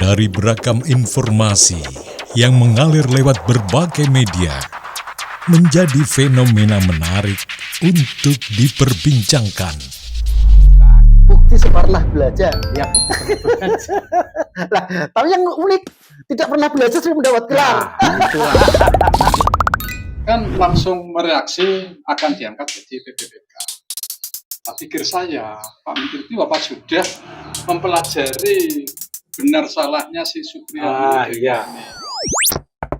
Dari beragam informasi yang mengalir lewat berbagai media, menjadi fenomena menarik untuk diperbincangkan. Bukti pernah belajar, ya. Lah, tapi yang unik tidak pernah belajar sudah mendapat gelar. Kan langsung mereaksi akan diangkat jadi PPPK. Tak pikir saya, Pak Menteri itu apa sudah mempelajari benar salahnya si Supriyono? Iya.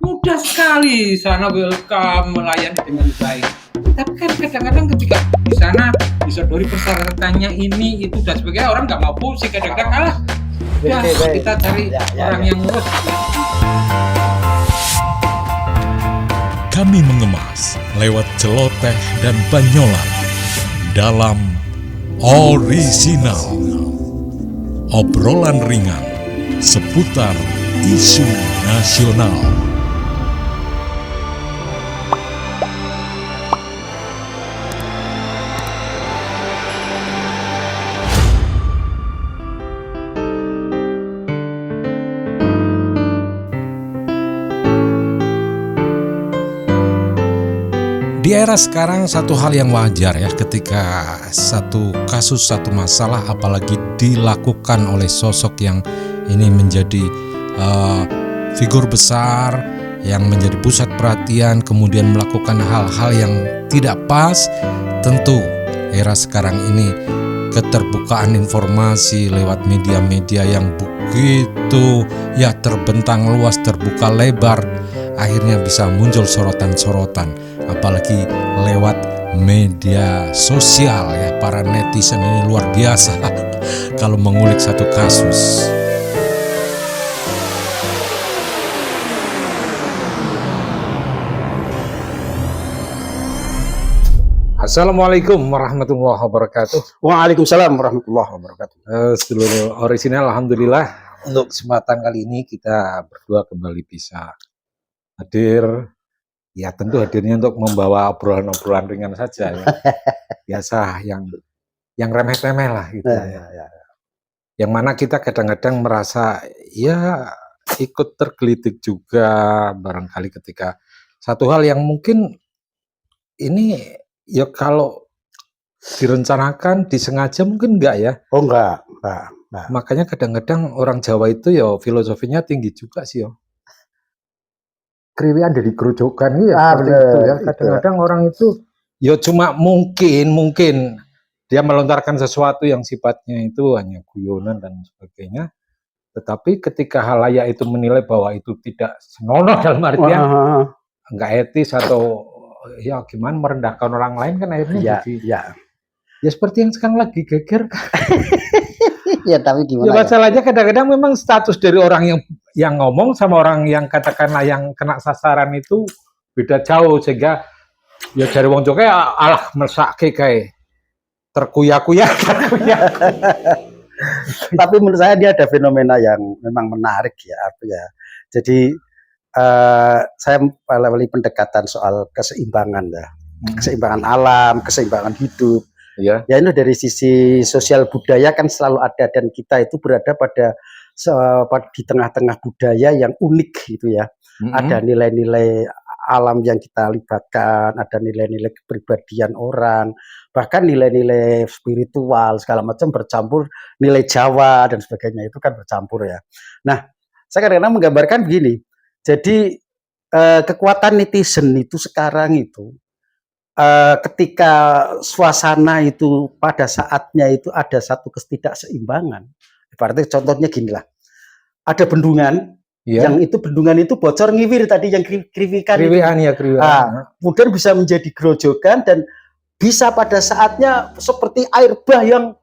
Mudah sekali sana welcome, melayani dengan baik. Tapi kan kadang-kadang ketika di sana disodori persyaratannya ini itu dan sebagainya, orang nggak mau pusing, kadang-kadang kita cari orang yang ngurus. Kami mengemas lewat celoteh dan banyolan dalam Orisinal, obrolan ringan seputar isu nasional. Di era sekarang satu hal yang wajar ya ketika satu kasus, satu masalah apalagi dilakukan oleh sosok yang ini menjadi figur besar yang menjadi pusat perhatian kemudian melakukan hal-hal yang tidak pas. Tentu era sekarang ini keterbukaan informasi lewat media-media yang begitu ya terbentang luas, terbuka lebar, akhirnya bisa muncul sorotan-sorotan, apalagi lewat media sosial ya. Para netizen ini luar biasa kalau mengulik satu kasus. Assalamualaikum warahmatullahi wabarakatuh. Waalaikumsalam warahmatullahi wabarakatuh. Seluruh Orisinal, alhamdulillah untuk kesempatan kali ini kita berdua kembali bisa hadir. Ya tentu hadirnya untuk membawa obrolan-obrolan ringan saja ya. Biasa yang remeh-temeh lah gitu ya. Yang mana kita kadang-kadang merasa ya ikut tergelitik juga barangkali ketika satu hal yang mungkin ini ya kalau direncanakan, disengaja mungkin enggak ya. Oh enggak. Makanya kadang-kadang orang Jawa itu ya filosofinya tinggi juga sih ya. Kriwian dari kerujukan ya seperti itu ya. Kadang-kadang orang itu ya cuma mungkin dia melontarkan sesuatu yang sifatnya itu hanya guyonan dan sebagainya. Tetapi ketika halayak itu menilai bahwa itu tidak senonoh dalam artian enggak etis atau ya gimana merendahkan orang lain kan akhirnya ya seperti yang sekarang lagi geger. Ya tapi gimana? Ya masalahnya kadang-kadang memang status dari orang yang ngomong sama orang yang katakanlah yang kena sasaran itu beda jauh, sehingga ya dari wong Jokowi alah mesake kayak terkuyak-kuyak. Tapi menurut saya dia ada fenomena yang memang menarik ya. Jadi saya melalui pendekatan soal keseimbangan ya. Keseimbangan alam, keseimbangan hidup. Ya ini dari sisi sosial budaya kan selalu ada, dan kita itu berada di tengah-tengah budaya yang unik gitu ya. Ada nilai-nilai alam yang kita libatkan, ada nilai-nilai kepribadian orang, bahkan nilai-nilai spiritual segala macam bercampur, nilai Jawa dan sebagainya itu kan bercampur ya. Nah, saya kadang-kadang menggambarkan begini. Jadi kekuatan netizen itu sekarang itu ketika suasana itu pada saatnya itu ada satu ketidakseimbangan. Berarti contohnya gini lah, ada bendungan yang itu bendungan itu bocor ngiwir tadi yang kriwikan. Kemudian bisa menjadi gerojokan dan bisa pada saatnya seperti air bah yang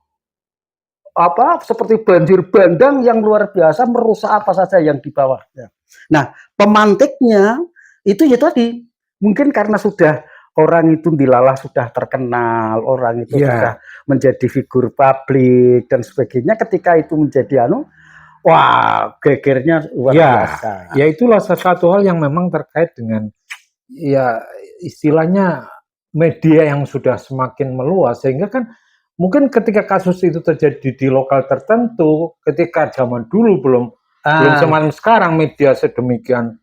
seperti banjir bandang yang luar biasa merusak apa saja yang di bawahnya. Nah, pemantiknya itu ya tadi mungkin karena sudah orang itu dilalah sudah terkenal, orang itu sudah menjadi figur publik dan sebagainya. Ketika itu menjadi wah gegernya luar biasa. Ya itulah satu hal yang memang terkait dengan ya istilahnya media yang sudah semakin meluas, sehingga kan mungkin ketika kasus itu terjadi di lokal tertentu, ketika zaman dulu belum Belum semalam sekarang media sedemikian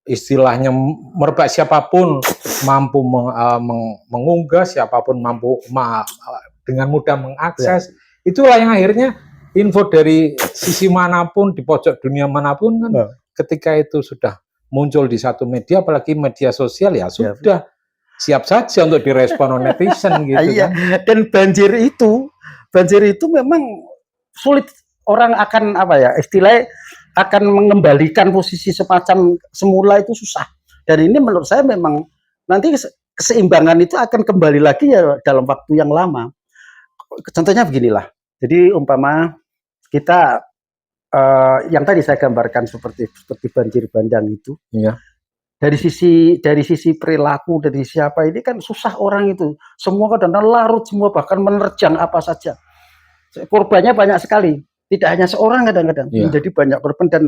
istilahnya merebak, siapapun mampu mengunggah, siapapun mampu dengan mudah mengakses. Itulah yang akhirnya info dari sisi manapun, di pojok dunia manapun kan, ketika itu sudah muncul di satu media, apalagi media sosial, ya sudah siap saja untuk direspon oleh netizen gitu kan. Dan banjir itu memang sulit, orang akan apa ya, istilahnya akan mengembalikan posisi semacam semula itu susah. Dan ini menurut saya memang nanti keseimbangan itu akan kembali lagi ya dalam waktu yang lama. Contohnya beginilah. Jadi umpama kita yang tadi saya gambarkan seperti banjir bandang itu. Iya. Dari sisi perilaku, dari siapa ini kan susah orang itu. Semua kadang-kadang larut semua, bahkan menerjang apa saja. Korbannya banyak sekali. Tidak hanya seorang kadang-kadang, menjadi banyak korban dan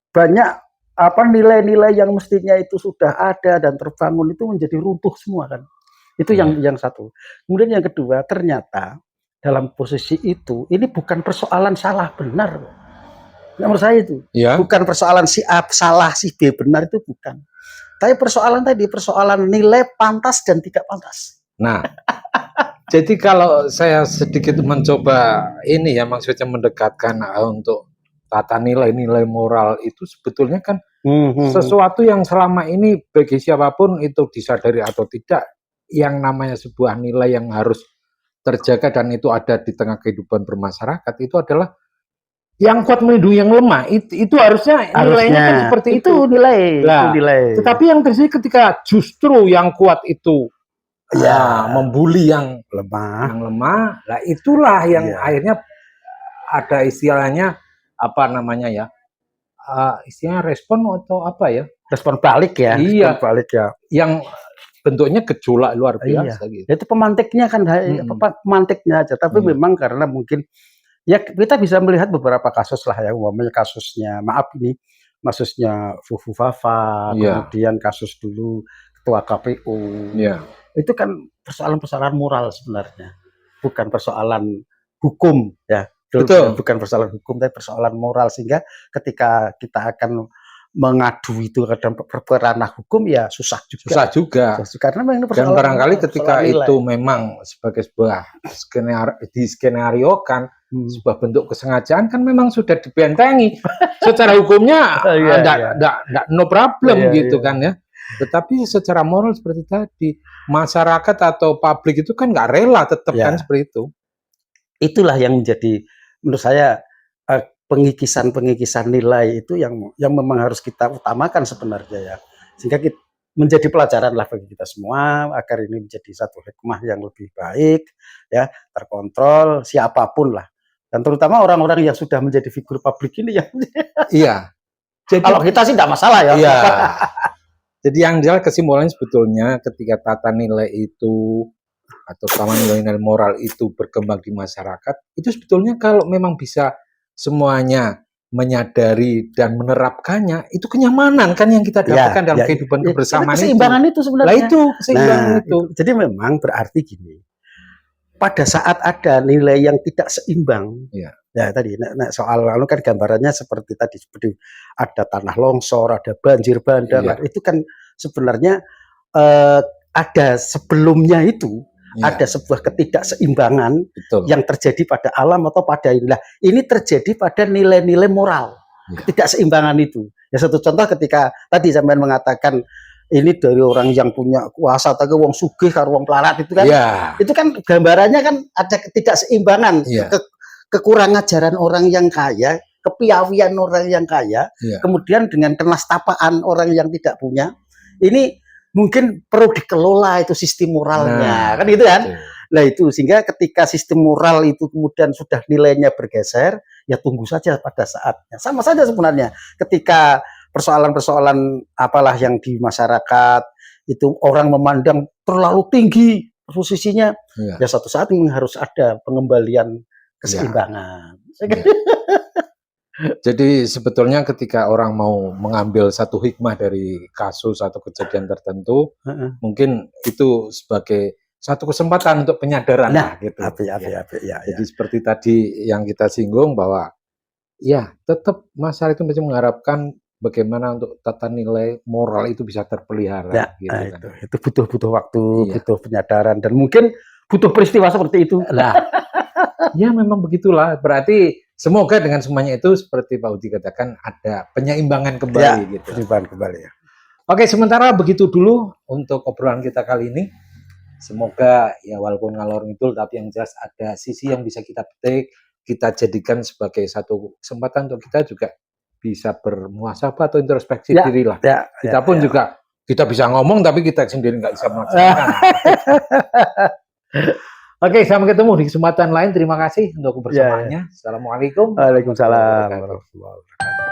banyak nilai-nilai yang mestinya itu sudah ada dan terbangun itu menjadi runtuh semua kan. Itu yang satu. Kemudian yang kedua, ternyata dalam posisi itu ini bukan persoalan salah benar. Menurut saya itu bukan persoalan si A salah, si B benar, itu bukan. Tapi persoalan nilai pantas dan tidak pantas. Nah, jadi kalau saya sedikit mencoba ini ya, maksudnya mendekatkan untuk tata nilai-nilai moral itu sebetulnya kan sesuatu yang selama ini bagi siapapun itu disadari atau tidak, yang namanya sebuah nilai yang harus terjaga dan itu ada di tengah kehidupan bermasyarakat, itu adalah yang kuat melindungi yang lemah. Itu harusnya nilainya kan seperti itu. Nilai. Tetapi yang terjadi ketika justru yang kuat itu membuli yang lemah, lah itulah yang akhirnya ada istilahnya apa namanya ya, istilahnya respon atau apa ya, respon balik ya. Iya. Respon balik ya. Yang bentuknya gejolak luar biasa gitu. Itu pemantiknya kan pemantiknya aja. Tapi memang karena mungkin ya kita bisa melihat beberapa kasus lah ya, umpamanya kasusnya kasusnya Fufu Fafa, kemudian kasus dulu ketua KPU. Itu kan persoalan-persoalan moral sebenarnya, bukan persoalan hukum ya. Betul. Bukan persoalan hukum, tapi persoalan moral, sehingga ketika kita akan mengadu itu ke ranah hukum ya susah juga. Karena memang ini dan barangkali ketika itu memang sebagai sebuah skenariokan, sebuah bentuk kesengajaan, kan memang sudah dibentengi secara hukumnya, no problem gitu kan ya. Tetapi secara moral seperti tadi, masyarakat atau publik itu kan nggak rela tetap kan seperti itu. Itulah yang menjadi menurut saya pengikisan nilai itu yang memang harus kita utamakan sebenarnya ya, sehingga menjadi pelajaran lah bagi kita semua agar ini menjadi satu hikmah yang lebih baik ya, terkontrol siapapun lah, dan terutama orang-orang yang sudah menjadi figur publik ini yang jadi, kalau kita sih tidak masalah ya. Jadi yang jelas kesimpulannya sebetulnya ketika tata nilai itu atau nilai-nilai moral itu berkembang di masyarakat, itu sebetulnya kalau memang bisa semuanya menyadari dan menerapkannya, itu kenyamanan kan yang kita dapatkan dalam kehidupan kebersamaan itu. Keseimbangan itu sebenarnya. Lah itu keseimbangan itu. Jadi memang berarti gini, pada saat ada nilai yang tidak seimbang, ya tadi soal lalu kan gambarannya seperti tadi, seperti ada tanah longsor, ada banjir bandang, itu kan sebenarnya ada sebelumnya itu. Ada sebuah ketidakseimbangan yang terjadi pada alam atau pada inilah. Ini terjadi pada nilai-nilai moral. Ketidakseimbangan itu. Ya satu contoh ketika tadi sampean mengatakan ini dari orang yang punya kuasa atau wong sugih karo wong pelarat itu kan. Itu kan gambarannya kan ada ketidakseimbangan. Kekurangan ajaran orang yang kaya, kepiawian orang yang kaya, kemudian dengan kenastapaan orang yang tidak punya. Ini mungkin perlu dikelola itu sistem moralnya, kan gitu kan? Nah itu sehingga ketika sistem moral itu kemudian sudah nilainya bergeser, ya tunggu saja pada saatnya. Sama saja sebenarnya ketika persoalan-persoalan apalah yang di masyarakat itu orang memandang terlalu tinggi posisinya, ya suatu saat memang harus ada pengembalian keseimbangan. Jadi sebetulnya ketika orang mau mengambil satu hikmah dari kasus atau kejadian tertentu, mungkin itu sebagai satu kesempatan untuk penyadaran lah gitu. Jadi seperti tadi yang kita singgung bahwa Ya, tetap masyarakat itu masih mengharapkan bagaimana untuk tata nilai moral itu bisa terpelihara Ya, gitu nah kan. itu butuh waktu, Iya. butuh penyadaran dan mungkin butuh peristiwa seperti itu. Lah, ya memang begitulah. Berarti semoga dengan semuanya itu seperti Pak Udi katakan ada penyeimbangan kembali Ya, gitu. perubahan kembali ya. Oke, sementara begitu dulu untuk obrolan kita kali ini. Semoga ya walaupun ngalor ngidul tapi yang jelas ada sisi yang bisa kita petik, kita jadikan sebagai satu kesempatan untuk kita juga bisa bermuhasabah atau introspeksi Ya, diri lah. Ya, Kita pun ya. juga kita bisa ngomong tapi kita sendiri nggak bisa melaksanakan. Oke, sampai ketemu di kesempatan lain. Terima kasih untuk kebersamaannya. Assalamualaikum. Waalaikumsalam warahmatullahi wabarakatuh. warahmatullahi wabarakatuh.